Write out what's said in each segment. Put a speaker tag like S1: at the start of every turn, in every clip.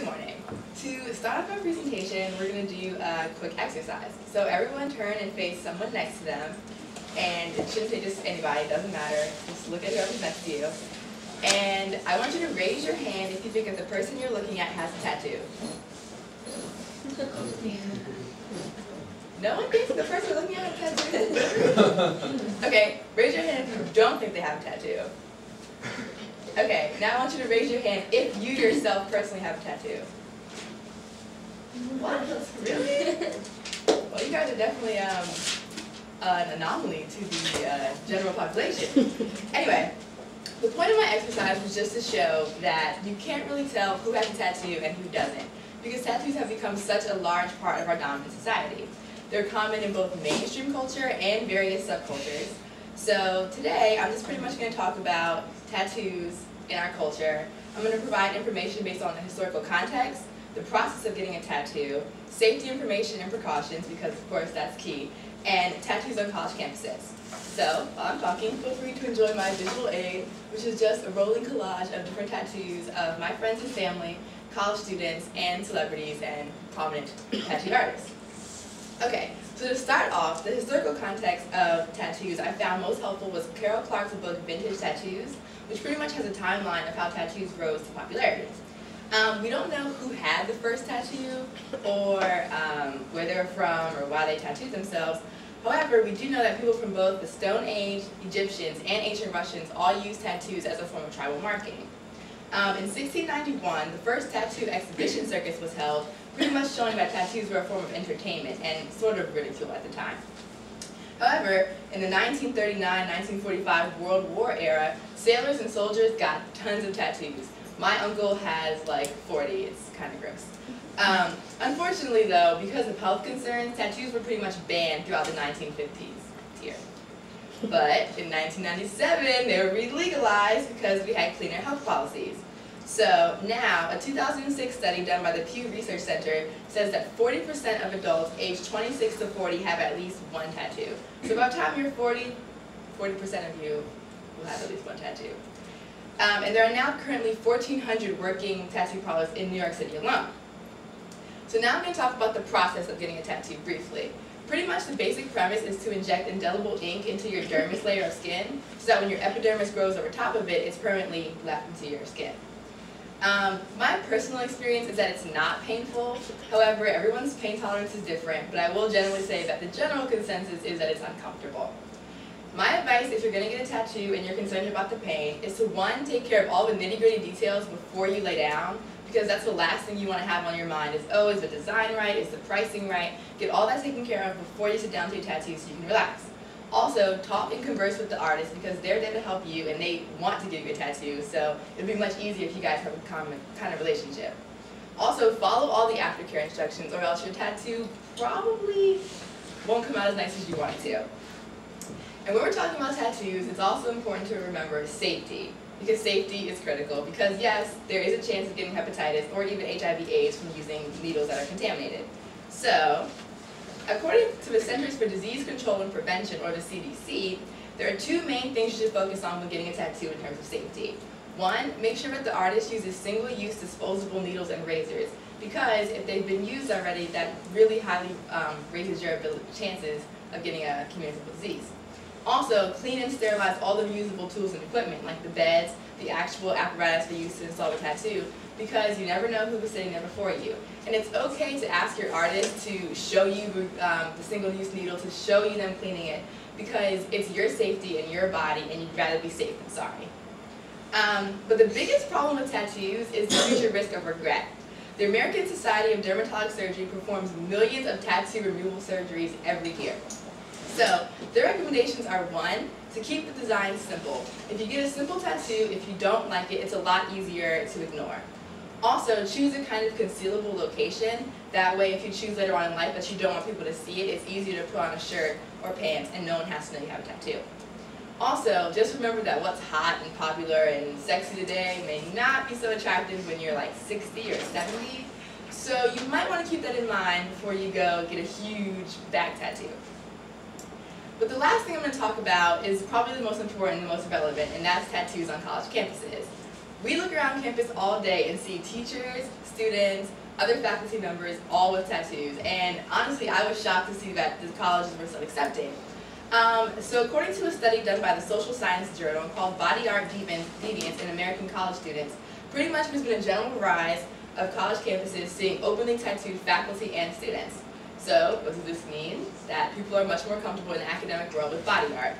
S1: morning. To start off our presentation, we're going to do a quick exercise. So everyone turn and face someone next to them. And it shouldn't say just anybody, it doesn't matter. Just look at whoever's next to you. And I want you to raise your hand if you think that the person you're looking at has a tattoo. No one thinks the person you're looking at has a tattoo? Okay, raise your hand if you don't think they have a tattoo. Okay, now I want you to raise your hand if you yourself personally have a tattoo. What? Really? Well, you guys are definitely an anomaly to the general population. Anyway, the point of my exercise was just to show that you can't really tell who has a tattoo and who doesn't, because tattoos have become such a large part of our dominant society. They're common in both mainstream culture and various subcultures. So today, I'm just pretty much going to talk about tattoos in our culture. I'm going to provide information based on the historical context, the process of getting a tattoo, safety information and precautions, because of course that's key, and tattoos on college campuses. So, while I'm talking, feel free to enjoy my visual aid, which is just a rolling collage of different tattoos of my friends and family, college students, and celebrities, and prominent tattooed artists. Okay, so to start off, the historical context of tattoos I found most helpful was Carol Clark's book, Vintage Tattoos, which pretty much has a timeline of how tattoos rose to popularity. We don't know who had the first tattoo, or where they were from, or why they tattooed themselves. However, we do know that people from both the Stone Age, Egyptians, and ancient Russians all used tattoos as a form of tribal marking. In 1691, the first tattoo exhibition circus was held, pretty much showing that tattoos were a form of entertainment and sort of ridicule at the time. However, in the 1939-1945 World War era, sailors and soldiers got tons of tattoos. My uncle has like 40, it's kind of gross. Unfortunately though, because of health concerns, tattoos were pretty much banned throughout the 1950s here. But in 1997, they were re-legalized because we had cleaner health policies. So now, a 2006 study done by the Pew Research Center says that 40% of adults aged 26 to 40 have at least one tattoo. So by the time you're 40, 40% of you will have at least one tattoo. And there are now currently 1,400 working tattoo parlors in New York City alone. So now I'm going to talk about the process of getting a tattoo briefly. Pretty much the basic premise is to inject indelible ink into your dermis layer of skin, so that when your epidermis grows over top of it, it's permanently left into your skin. My personal experience is that it's not painful. However, everyone's pain tolerance is different, but I will generally say that the general consensus is that it's uncomfortable. My advice if you're going to get a tattoo and you're concerned about the pain is to, one, take care of all the nitty-gritty details before you lay down, because that's the last thing you want to have on your mind is, oh, is the design right, is the pricing right? Get all that taken care of before you sit down to your tattoo so you can relax. Also, talk and converse with the artist because they're there to help you and they want to give you a tattoo, so it'll be much easier if you guys have a common kind of relationship. Also, follow all the aftercare instructions or else your tattoo probably won't come out as nice as you want it to. And when we're talking about tattoos, it's also important to remember safety, because safety is critical, because yes, there is a chance of getting hepatitis or even HIV/AIDS from using needles that are contaminated. So, according to the Centers for Disease Control and Prevention, or the CDC, there are two main things you should focus on when getting a tattoo in terms of safety. One, make sure that the artist uses single-use disposable needles and razors, because if they've been used already, that really highly raises your chances of getting a communicable disease. Also, clean and sterilize all the reusable tools and equipment, like the beds, the actual apparatus they use to install the tattoo, because you never know who was sitting there before you. And it's okay to ask your artist to show you the single-use needle, to show you them cleaning it, because it's your safety and your body, and you'd rather be safe than sorry. But the biggest problem with tattoos is the future risk of regret. The American Society of Dermatologic Surgery performs millions of tattoo removal surgeries every year. So, their recommendations are, one, to keep the design simple. If you get a simple tattoo, if you don't like it, it's a lot easier to ignore. Also, choose a kind of concealable location. That way, if you choose later on in life that you don't want people to see it, it's easier to put on a shirt or pants and no one has to know you have a tattoo. Also, just remember that what's hot and popular and sexy today may not be so attractive when you're like 60 or 70. So you might want to keep that in mind before you go get a huge back tattoo. But the last thing I'm going to talk about is probably the most important and the most relevant, and that's tattoos on college campuses. We look around campus all day and see teachers, students, other faculty members, all with tattoos. And honestly, I was shocked to see that the colleges were so accepting. So according to a study done by the Social Science Journal called Body Art Deviance in American College Students, pretty much there's been a general rise of college campuses seeing openly tattooed faculty and students. So what does this mean? That people are much more comfortable in the academic world with body art.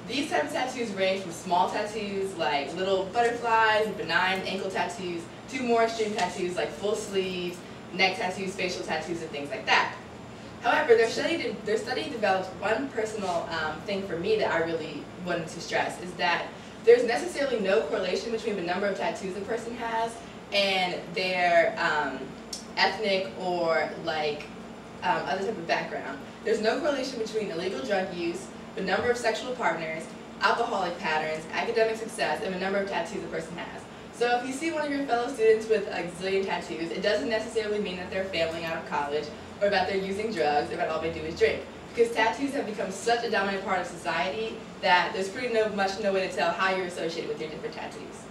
S1: These types of tattoos range from small tattoos like little butterflies and benign ankle tattoos to more extreme tattoos like full sleeves, neck tattoos, facial tattoos, and things like that. However, their study developed one personal thing for me that I really wanted to stress, is that there's necessarily no correlation between the number of tattoos a person has and their ethnic or like other type of background. There's no correlation between illegal drug use, the number of sexual partners, alcoholic patterns, academic success, and the number of tattoos a person has. So if you see one of your fellow students with a gazillion tattoos, it doesn't necessarily mean that they're failing out of college, or that they're using drugs, or that all they do is drink. Because tattoos have become such a dominant part of society that there's pretty much no way to tell how you're associated with your different tattoos.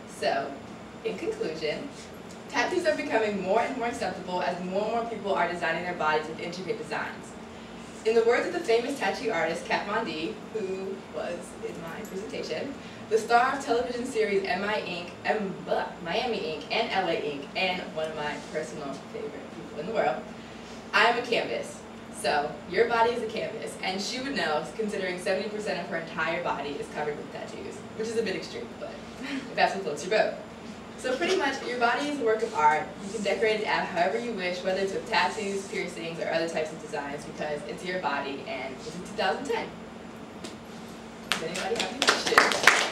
S1: So, in conclusion, tattoos are becoming more and more acceptable as more and more people are designing their bodies with intricate designs. In the words of the famous tattoo artist Jaylynn.MOD, who was in my presentation, the star of television series Miami Ink. And LA Ink., and one of my personal favorite people in the world, I am a canvas. So, your body is a canvas, and she would know, considering 70% of her entire body is covered with tattoos, which is a bit extreme, but if that's what floats your boat. So pretty much, your body is a work of art. You can decorate it out however you wish, whether it's with tattoos, piercings, or other types of designs, because it's your body, and it's in 2010. Does anybody have any questions?